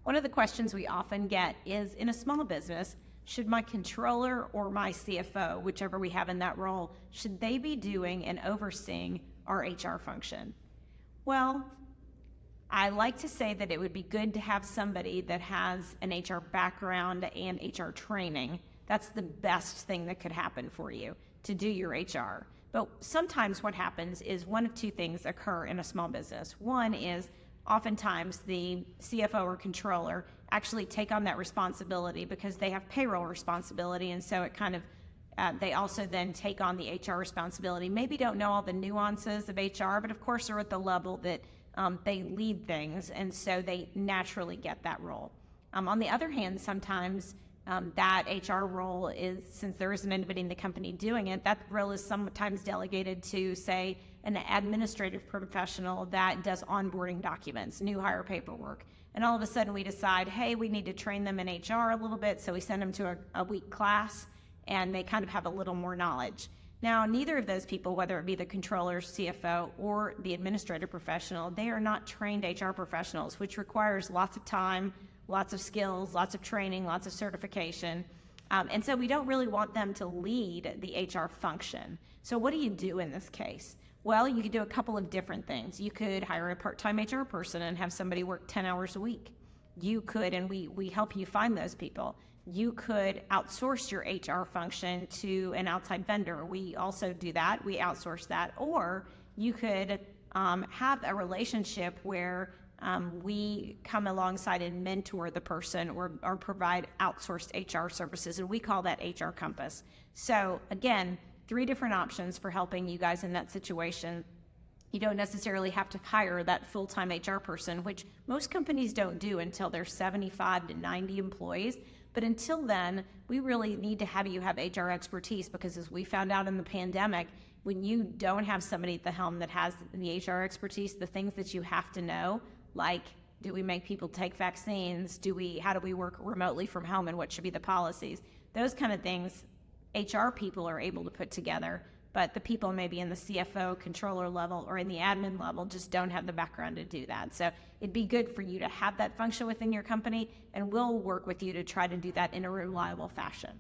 One of the questions we often get is, in a small business, should my controller or my CFO, whichever we have in that role, should they be doing and overseeing our HR function? Well, I like to say that it would be good to have somebody that has an HR background and HR training. That's the best thing that could happen for you, to do your HR. But sometimes what happens is one of two things occur in a small business. One is oftentimes the CFO or controller actually take on that responsibility because they have payroll responsibility, and so it kind of they also then take on the HR responsibility. Maybe don't know all the nuances of HR, but of course are at the level that they lead things, and so they naturally get that role. On the other hand, sometimes that HR role is, since there isn't anybody in the company doing it, that role is sometimes delegated to, say, an administrative professional that does onboarding documents, new hire paperwork. And all of a sudden we decide, hey, we need to train them in HR a little bit, so we send them to a week class, and they kind of have a little more knowledge. Now, neither of those people, whether it be the controller, CFO, or the administrative professional, they are not trained HR professionals, which requires lots of time, lots of skills, lots of training, lots of certification. And so we don't really want them to lead the HR function. So what do you do in this case? Well, you could do a couple of different things. You could hire a part-time HR person and have somebody work 10 hours a week. You could, and we help you find those people. You could outsource your HR function to an outside vendor. We also do that. We outsource that. Or you could have a relationship where we come alongside and mentor the person or provide outsourced HR services, and we call that HR Compass. So again, 3 different options for helping you guys in that situation. You don't necessarily have to hire that full-time HR person, which most companies don't do until they're 75 to 90 employees. But until then, we really need to have you have HR expertise, because as we found out in the pandemic, when you don't have somebody at the helm that has the HR expertise, the things that you have to know, like, do we make people take vaccines? How do we work remotely from home, and what should be the policies? Those kind of things HR people are able to put together, but the people maybe in the CFO, controller level, or in the admin level just don't have the background to do that. So it'd be good for you to have that function within your company, and we'll work with you to try to do that in a reliable fashion.